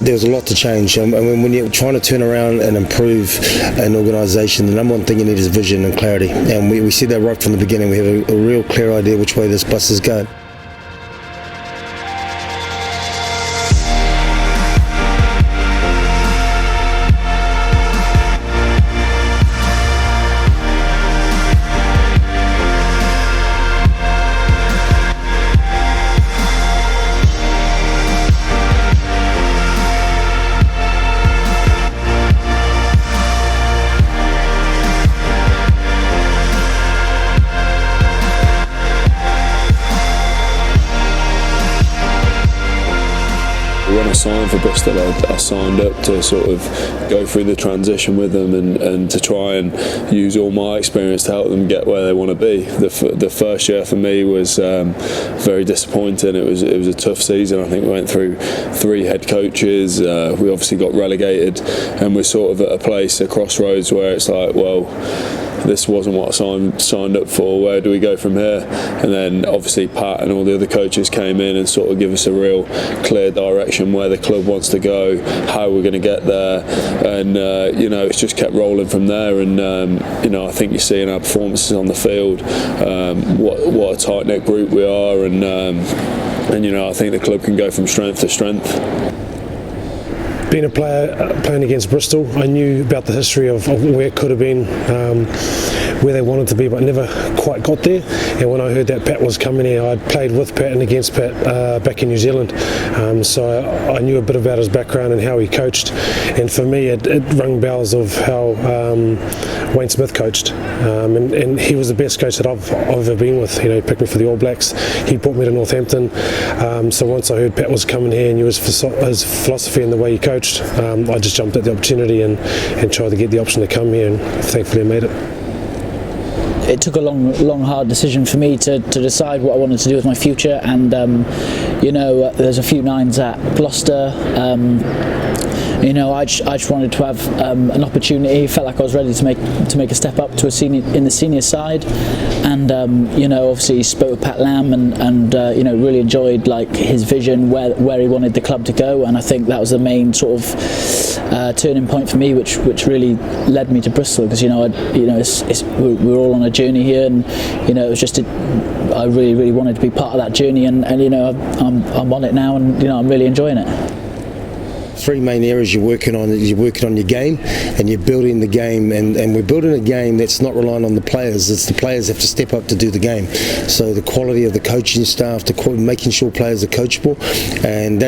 There's a lot to change. I mean, when you're trying to turn around and improve an organisation, the number one thing you need is vision and clarity. And we see that right from the beginning. We have a real clear idea which way this bus is going. When I signed for Bristol, I signed up to sort of go through the transition with them and to try and use all my experience to help them get where they want to be. The first year for me was very disappointing. It was a tough season. I think we went through 3 head coaches. We obviously got relegated, and we're sort of at a place, a crossroads, where it's like, well, this wasn't what I signed up for. Where do we go from here? And then obviously Pat and all the other coaches came in and sort of give us a real clear direction where the club wants to go, how we're going to get there, and it's just kept rolling from there. And I think you see in our performances on the field what a tight knit group we are, and I think the club can go from strength to strength. Being a player playing against Bristol, I knew about the history of where it could have been, where they wanted to be, but never quite got there. And when I heard that Pat was coming here, I'd played with Pat and against Pat back in New Zealand, so I knew a bit about his background and how he coached. And for me, it rung bells of how Wayne Smith coached, and he was the best coach that I've ever been with. He picked me for the All Blacks. He brought me to Northampton. So once I heard Pat was coming here and knew his philosophy and the way he coached, I just jumped at the opportunity and tried to get the option to come here, and thankfully I made it. It took a long, hard decision for me to decide what I wanted to do with my future, and there's a few nines at Gloucester. I just wanted to have an opportunity. Felt like I was ready to make a step up to a senior in the senior side, and obviously spoke with Pat Lam and really enjoyed his vision where he wanted the club to go, and I think that was the main sort of turning point for me, which really led me to Bristol, because we're all on a journey here, and it was just I really wanted to be part of that journey, and I'm on it now, and I'm really enjoying it. 3 main areas you're working on. You're working on your game, and you're building the game, and we're building a game that's not relying on the players. It's the players have to step up to do the game. So the quality of the coaching staff, making sure players are coachable, and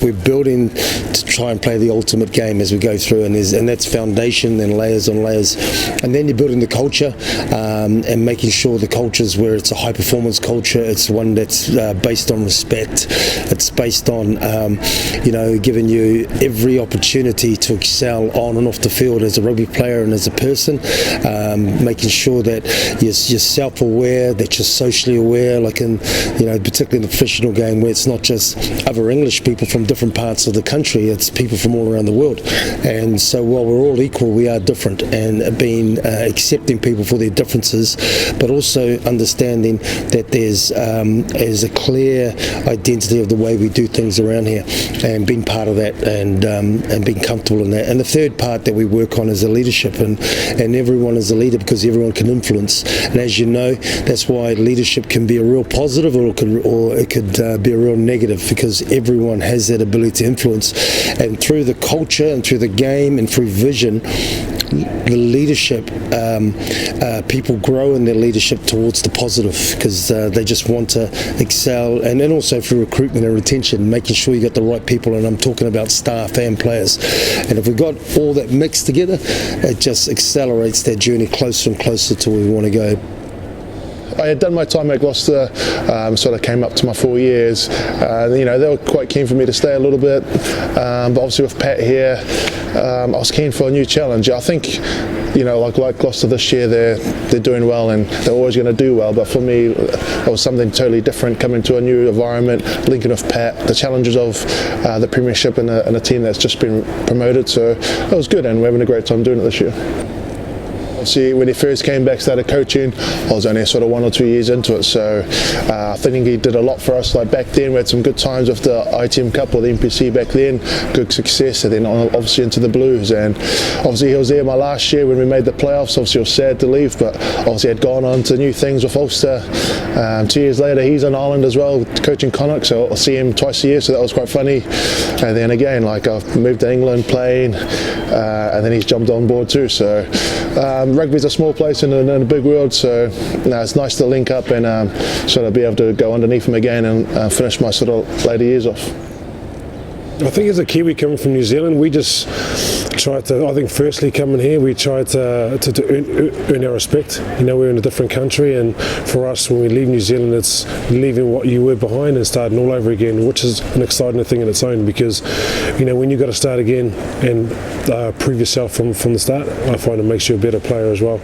we're building to try and play the ultimate game as we go through, and that's foundation and layers on layers. And then you're building the culture, and making sure the culture's where it's a high performance culture. It's one that's based on respect. It's based on giving you every opportunity to excel on and off the field as a rugby player and as a person, making sure that you're self-aware, that you're socially aware, particularly in the professional game, where it's not just other English people from different parts of the country, it's people from all around the world. And so while we're all equal, we are different, and accepting people for their differences, but also understanding that there's a clear identity of the way we do things around here, and being part of that, and being comfortable in that. And the third part that we work on is the leadership, and everyone is a leader because everyone can influence. And as you know, that's why leadership can be a real positive, or it could be a real negative, because everyone has that ability to influence. And through the culture and through the game and through vision, the leadership, people grow in their leadership towards the positive, because they just want to excel. And then also through recruitment and retention, making sure you got the right people, and I'm talking about staff and players. And if we got all that mixed together, it just accelerates that journey closer and closer to where we want to go. I had done my time at Gloucester, sort of came up to my 4 years. They were quite keen for me to stay a little bit, but obviously with Pat here, I was keen for a new challenge. I think, like Gloucester this year, they're doing well, and they're always going to do well. But for me, it was something totally different, coming to a new environment, linking with Pat, the challenges of the Premiership and a team that's just been promoted. So it was good, and we're having a great time doing it this year. Obviously, when he first came back, started coaching, I was only sort of 1 or 2 years into it. So I think he did a lot for us. Like back then, we had some good times with the ITM Cup or the NPC back then, good success, and then obviously into the Blues. And obviously, he was there my last year when we made the playoffs. Obviously, I was sad to leave, but obviously, had gone on to new things with Ulster. 2 years later, he's in Ireland as well, coaching Connacht. So I'll see him twice a year. So that was quite funny. And then again, like I've moved to England playing, and then he's jumped on board too. So rugby's a small place in a big world, so it's nice to link up and sort of be able to go underneath him again and finish my sort of later years off. I think as a Kiwi coming from New Zealand, we just tried to, I think firstly coming here, we tried to earn our respect. You know, we're in a different country, and for us when we leave New Zealand, it's leaving what you were behind and starting all over again, which is an exciting thing in its own, because you know, when you've got to start again and prove yourself from the start, I find it makes you a better player as well,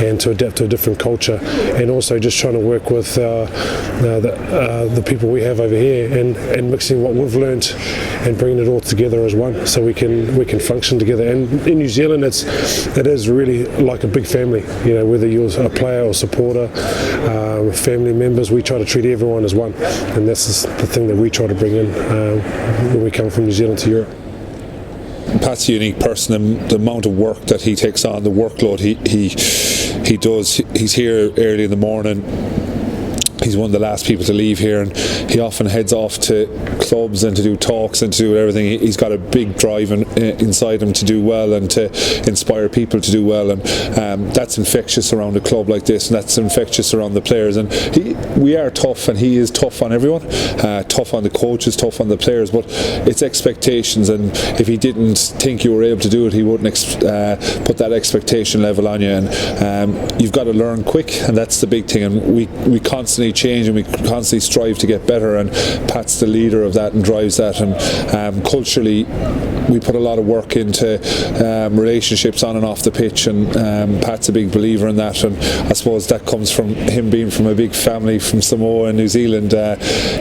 and to adapt to a different culture, and also just trying to work with the people we have over here and mixing what we've learned and bringing it all together as one, so we can function together. And in New Zealand, it is really like a big family. You know, whether you're a player or supporter, family members, we try to treat everyone as one, and that's the thing that we try to bring in when we come from New Zealand to Europe. Pat's a unique person, and the amount of work that he takes on, the workload he does. He's here early in the morning. He's one of the last people to leave here, and he often heads off to clubs and to do talks and to do everything. He's got a big drive inside him to do well and to inspire people to do well, and that's infectious around a club like this, and that's infectious around the players. And we are tough, and he is tough on everyone, tough on the coaches, tough on the players, but it's expectations, and if he didn't think you were able to do it, he wouldn't put that expectation level on you, and you've got to learn quick, and that's the big thing. And we constantly change, and we constantly strive to get better, and Pat's the leader of that and drives that. And culturally, we put a lot of work into relationships on and off the pitch, and Pat's a big believer in that, and I suppose that comes from him being from a big family from Samoa and New Zealand.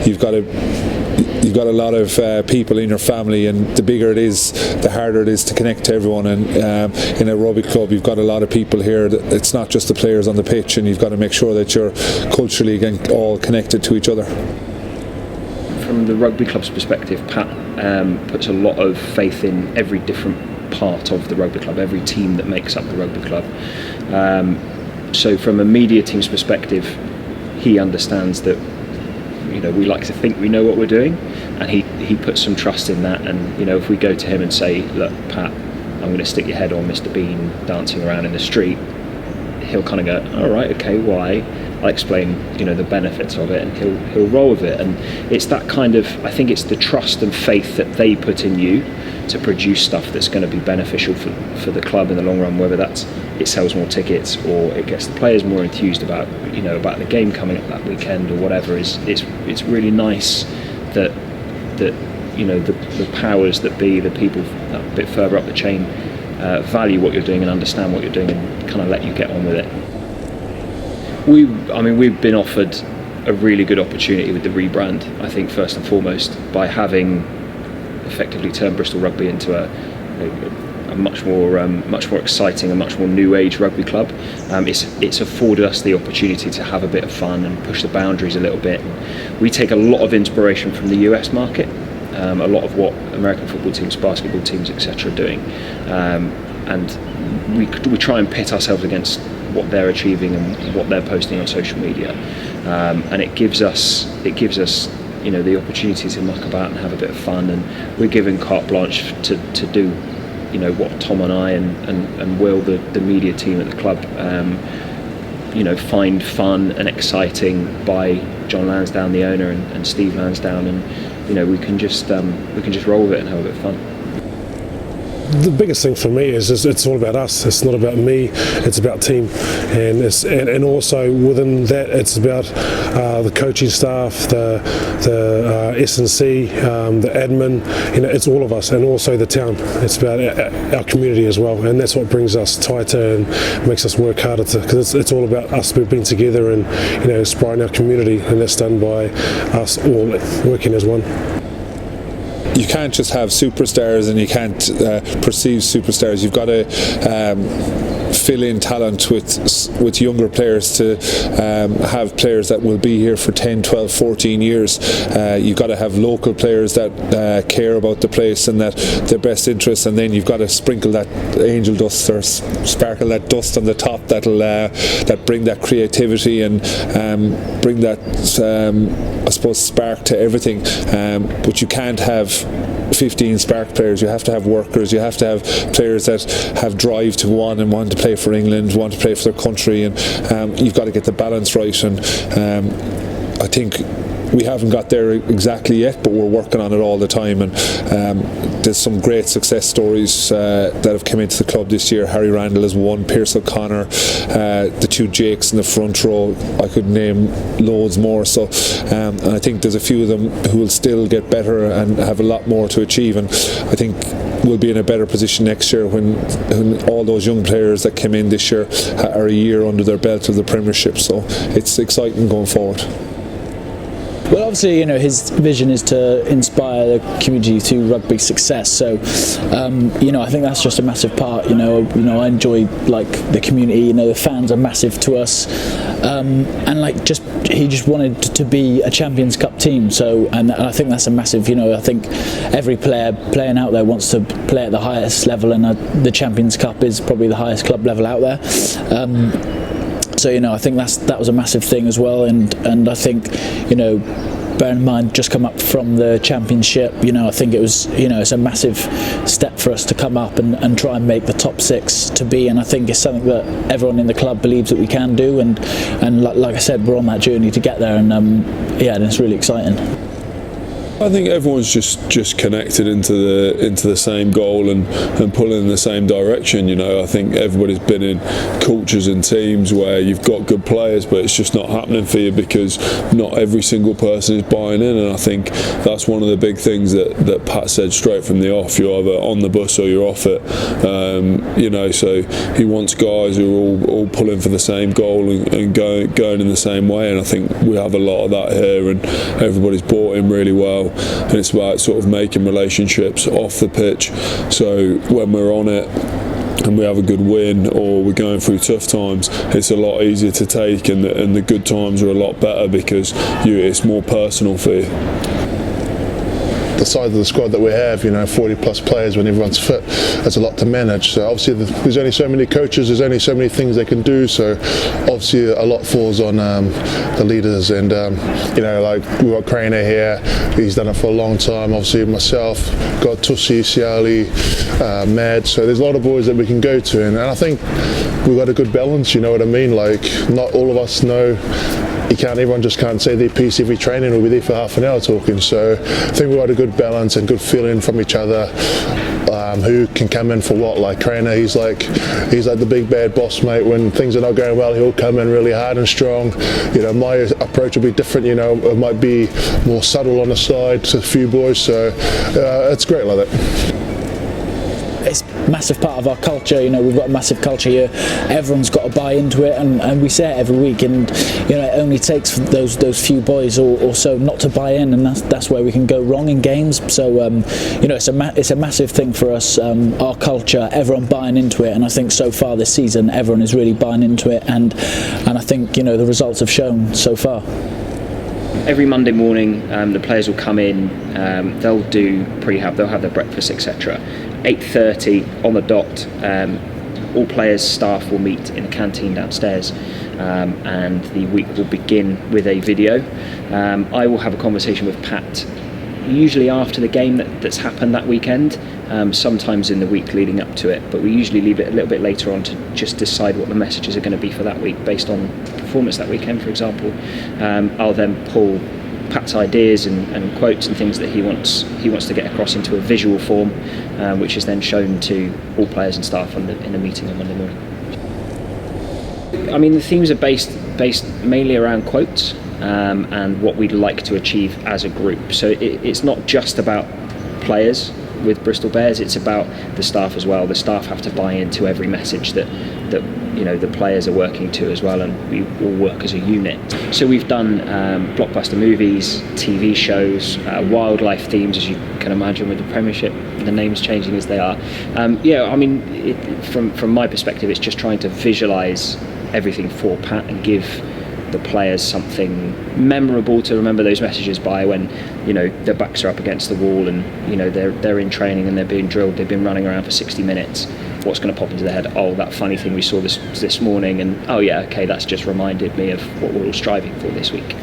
You've got a lot of people in your family, and the bigger it is, the harder it is to connect to everyone. And in a rugby club, you've got a lot of people here. It's not just the players on the pitch, and you've got to make sure that you're culturally again all connected to each other. From the rugby club's perspective, Pat puts a lot of faith in every different part of the rugby club, every team that makes up the rugby club. So from a media team's perspective, he understands that, you know, we like to think we know what we're doing, and he puts some trust in that. And you know, if we go to him and say, look, Pat, I'm going to stick your head on Mr. Bean dancing around in the street, he'll kind of go, all right, okay, why? I'll explain, you know, the benefits of it, and he'll roll with it. And it's that kind of, I think it's the trust and faith that they put in you to produce stuff that's going to be beneficial for the club in the long run, whether that's it sells more tickets or it gets the players more enthused about, you know, about the game coming up that weekend or whatever. It's really nice that you know, the powers that be, the people a bit further up the chain, value what you're doing and understand what you're doing and kind of let you get on with it. We've been offered a really good opportunity with the rebrand, I think, first and foremost, by having effectively turned Bristol Rugby into a much more exciting and much more new age rugby club. It's afforded us the opportunity to have a bit of fun and push the boundaries a little bit. We take a lot of inspiration from the US market, a lot of what American football teams, basketball teams, etc. are doing, and we try and pit ourselves against what they're achieving and what they're posting on social media, and it gives us you know, the opportunity to muck about and have a bit of fun, and we're given carte blanche to do, you know, what Tom and I and Will, the media team at the club, you know, find fun and exciting by John Lansdowne, the owner, and Steve Lansdowne, and you know, we can just roll with it and have a bit of fun. The biggest thing for me is it's all about us. It's not about me. It's about team, and also within that, it's about the coaching staff, the S&C, the admin. You know, it's all of us, and also the town. It's about our community as well, and that's what brings us tighter and makes us work harder. Because it's all about us being together and, you know, inspiring our community, and that's done by us all working as one. You can't just have superstars, and you can't perceive superstars. You've got to fill in talent with younger players to have players that will be here for 10, 12, 14 years. You've got to have local players that care about the place and that their best interests, and then you've got to sprinkle that angel dust or sparkle that dust on the top that bring that creativity and bring that I suppose spark to everything. But you can't have 15 spark players. You have to have workers. You have to have players that have drive to want to play for England, want to play for their country, and you've got to get the balance right. And I think we haven't got there exactly yet, but we're working on it all the time. And there's some great success stories that have come into the club this year. Harry Randall is one, Pierce O'Connor, the two Jakes in the front row. I could name loads more. So and I think there's a few of them who will still get better and have a lot more to achieve. And I think we'll be in a better position next year when all those young players that came in this year are a year under their belt of the Premiership. So it's exciting going forward. Well, obviously, you know, his vision is to inspire the community through rugby success. So, you know, I think that's just a massive part. You know, I enjoy like the community. You know, the fans are massive to us, and like he just wanted to be a Champions Cup team. So, and I think that's a massive. You know, I think every player playing out there wants to play at the highest level, and the Champions Cup is probably the highest club level out there. So, you know, I think that was a massive thing as well, and I think, you know, bear in mind just come up from the Championship, you know, I think it was, you know, it's a massive step for us to come up and try and make the top six to be, and I think it's something that everyone in the club believes that we can do, and like I said, we're on that journey to get there, and yeah, and it's really exciting. I think everyone's just connected into the same goal and pulling in the same direction. You know, I think everybody's been in cultures and teams where you've got good players, but it's just not happening for you because not every single person is buying in. And I think that's one of the big things that Pat said straight from the off. You're either on the bus or you're off it. You know, so he wants guys who are all pulling for the same goal and going in the same way. And I think we have a lot of that here, and everybody's bought in really well. And it's about sort of making relationships off the pitch, so when we're on it and we have a good win or we're going through tough times, it's a lot easier to take, and the good times are a lot better because it's more personal for you. The size of the squad that we have, you know, 40 plus players when everyone's fit, that's a lot to manage. So obviously there's only so many coaches, there's only so many things they can do, so obviously a lot falls on the leaders, and you know, like we've got Craner here, he's done it for a long time, obviously myself, got Tussi, Siali, Mad, so there's a lot of boys that we can go to, and I think we've got a good balance, you know what I mean, like not all of us know. Everyone just can't say their piece every training. We'll be there for half an hour talking. So I think we've got a good balance and good feeling from each other. Who can come in for what? Like Craner, he's like the big bad boss, mate. When things are not going well, he'll come in really hard and strong. You know, my approach will be different. You know, it might be more subtle on the side to a few boys. So it's great like that. It's a massive part of our culture. You know, we've got a massive culture here. Everyone's got to buy into it, and we say it every week. And you know, it only takes those few boys or so not to buy in, and that's where we can go wrong in games. So you know, it's a massive thing for us. Our culture, everyone buying into it, and I think so far this season, everyone is really buying into it, and I think, you know, the results have shown so far. Every Monday morning, the players will come in. They'll do prehab. They'll have their breakfast, etc. 8:30 on the dot. All players, staff will meet in the canteen downstairs, and the week will begin with a video. I will have a conversation with Pat, usually after the game that's happened that weekend. Sometimes in the week leading up to it, but we usually leave it a little bit later on to just decide what the messages are going to be for that week based on performance that weekend, for example. I'll then pull Pat's ideas and quotes and things that he wants to get across into a visual form, which is then shown to all players and staff in the meeting on Monday morning. I mean, the themes are based mainly around quotes and what we'd like to achieve as a group. So it's not just about players. with Bristol Bears. It's about the staff as well. The staff have to buy into every message that the players are working to as well, and we all work as a unit. So we've done blockbuster movies, TV shows, wildlife themes, as you can imagine with the Premiership, the names changing as they are. From my perspective, it's just trying to visualise everything for Pat and give the players something memorable to remember those messages by, when their backs are up against the wall and they're in training and they're being drilled, they've been running around for 60 minutes. What's going to pop into their head? Oh, that funny thing we saw this morning, and oh yeah, okay, that's just reminded me of what we're all striving for this week.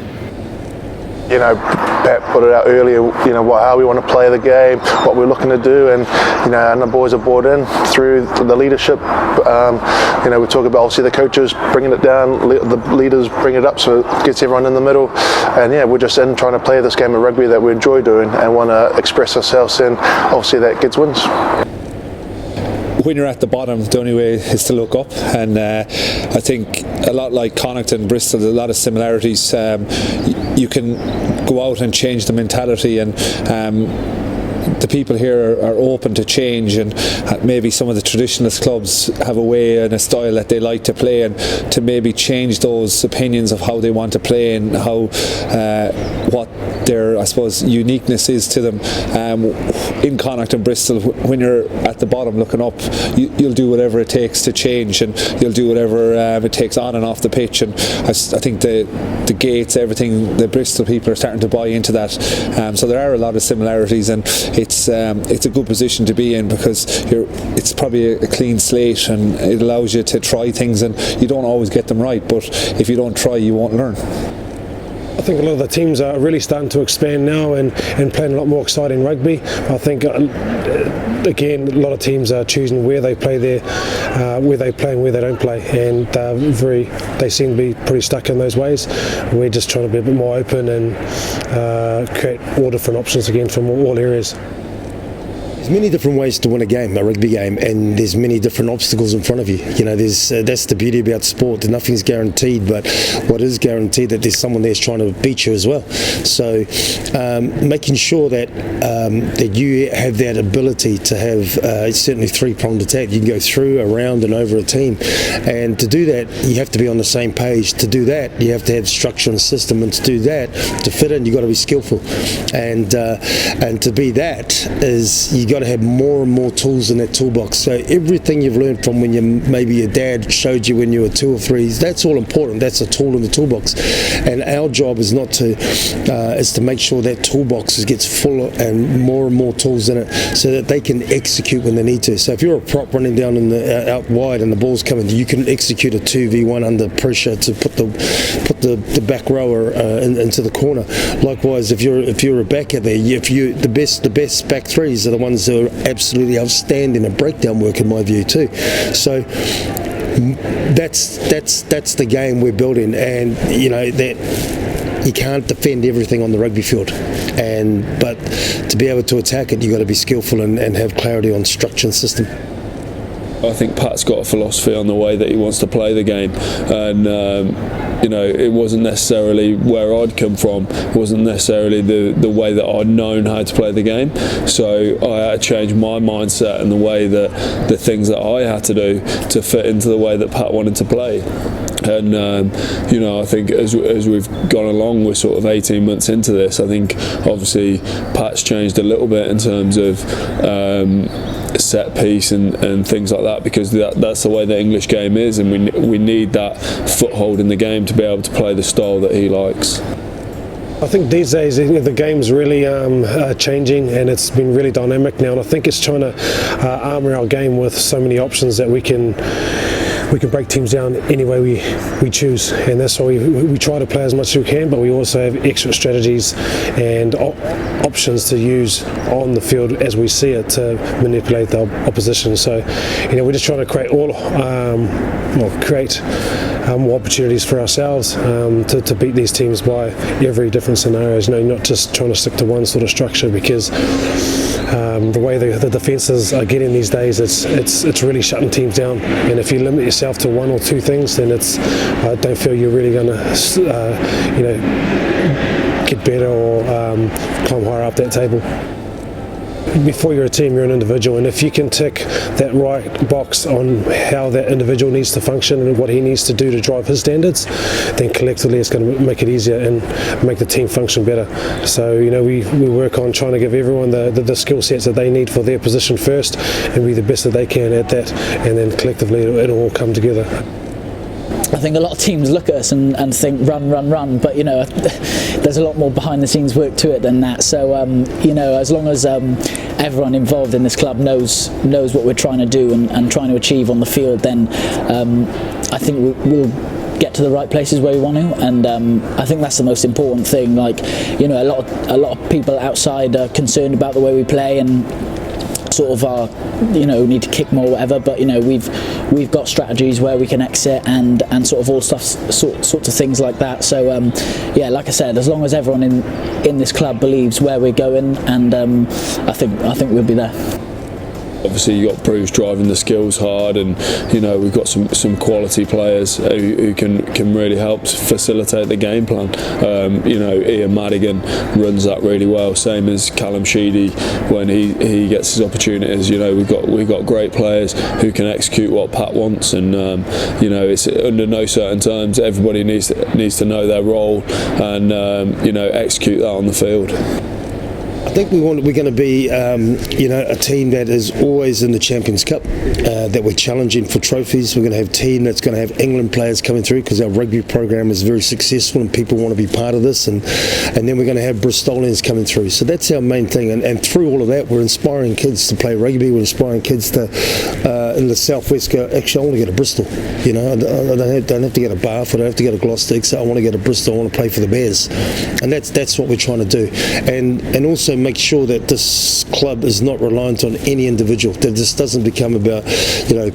Pep put it out earlier, how we want to play the game, what we're looking to do, and and the boys are bought in through the leadership. We talk about obviously the coaches bringing it down, the leaders bring it up, so it gets everyone in the middle. And we're just in trying to play this game of rugby that we enjoy doing and want to express ourselves in. Obviously, that gets wins. When you're at the bottom, the only way is to look up, and I think a lot like Connacht and Bristol, there's a lot of similarities. You can go out and change the mentality, and the people here are open to change, and maybe some of the traditionalist clubs have a way and a style that they like to play, and to maybe change those opinions of how they want to play and how what their, I suppose, uniqueness is to them. In Connacht and Bristol, when you're at the bottom looking up, you'll do whatever it takes to change, and you'll do whatever it takes on and off the pitch. And I think the gates, everything, the Bristol people are starting to buy into that. So there are a lot of similarities, and it's a good position to be in, because it's probably a clean slate, and it allows you to try things, and you don't always get them right, but if you don't try, you won't learn. I think a lot of the teams are really starting to expand now and playing a lot more exciting rugby. I think again, a lot of teams are choosing where they play where they play and where they don't play, and they seem to be pretty stuck in those ways. We're just trying to be a bit more open and create all different options again from all areas. There's many different ways to win a rugby game, and there's many different obstacles in front of you. That's the beauty about sport. Nothing's guaranteed, but what is guaranteed, that there's someone there's trying to beat you as well. So making sure that you have that ability to have certainly three-pronged attack. You can go through, around and over a team, and to do that you have to be on the same page. To do that you have to have structure and system, and to do that, to fit in, you've got to be skillful, and to be that is you got to have more and more tools in that toolbox. So everything you've learned from when maybe your dad showed you when you were 2 or 3, that's all important. That's a tool in the toolbox, and our job is to make sure that toolbox gets full and more tools in it, so that they can execute when they need to. So if you're a prop running down out wide and the ball's coming, you can execute a 2v1 under pressure to put the back rower into the corner. Likewise, if you're a backer there, the best back threes are the ones that are absolutely outstanding at breakdown work, in my view too. So that's the game we're building, and that you can't defend everything on the rugby field, but to be able to attack it, you've got to be skillful and have clarity on structure and system. I think Pat's got a philosophy on the way that he wants to play the game, and it wasn't necessarily where I'd come from. It wasn't necessarily the way that I'd known how to play the game. So I had to change my mindset and the way that the things that I had to do to fit into the way that Pat wanted to play. And I think as we've gone along, we're sort of 18 months into this. I think obviously Pat's changed a little bit in terms of set piece and things like that, because that's the way the English game is, and we need that foothold in the game to be able to play the style that he likes. I think these days the game's really changing, and it's been really dynamic now, and I think it's trying to armour our game with so many options that we can break teams down any way we choose, and that's why we try to play as much as we can, but we also have extra strategies and options to use on the field as we see it to manipulate the opposition. So we're just trying to create more opportunities for ourselves to beat these teams by every different scenarios. Not just trying to stick to one sort of structure, because the way the defences are getting these days, it's really shutting teams down. And if you limit yourself to one or two things, then I don't feel you're really going to get better or climb higher up that table. before you're a team, you're an individual, and if you can tick that right box on how that individual needs to function and what he needs to do to drive his standards, then collectively it's going to make it easier and make the team function better. So we work on trying to give everyone the skill sets that they need for their position first and be the best that they can at that, and then collectively it'll all come together. I think a lot of teams look at us and think run, but there's a lot more behind the scenes work to it than that. So as long as everyone involved in this club knows what we're trying to do and trying to achieve on the field, then I think we'll get to the right places where we want to, and I think that's the most important thing. Like, a lot of people outside are concerned about the way we play and sort of are, need to kick more, whatever. But we've got strategies where we can exit and sort of all sorts of things like that. So like I said, as long as everyone in this club believes where we're going, and I think we'll be there. Obviously, you got Bruce driving the skills hard, and we've got some quality players who can really help facilitate the game plan. Ian Madigan runs that really well, same as Callum Sheedy when he gets his opportunities. We've got great players who can execute what Pat wants, and it's under no certain terms. Everybody needs to know their role and execute that on the field. I think we're going to be, a team that is always in the Champions Cup, that we're challenging for trophies. We're going to have a team that's going to have England players coming through because our rugby program is very successful and people want to be part of this. And then we're going to have Bristolians coming through. So that's our main thing. And through all of that, we're inspiring kids to play rugby. We're inspiring kids to, in the southwest, go, actually, I want to go to Bristol. I don't have to go to Bath. I don't have to go to Gloucester. So I want to go to Bristol. I want to play for the Bears. And that's what we're trying to do. And also make sure that this club is not reliant on any individual, that this doesn't become about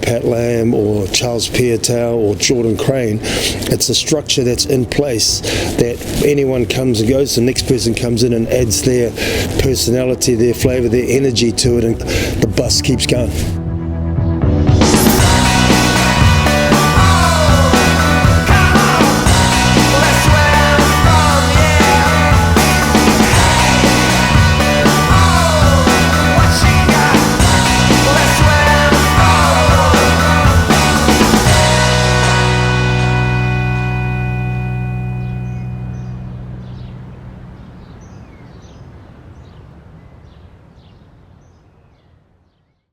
Pat Lam or Charles Piatow or Jordan Crane. It's a structure that's in place that anyone comes and goes, the next person comes in and adds their personality, their flavour, their energy to it, and the bus keeps going.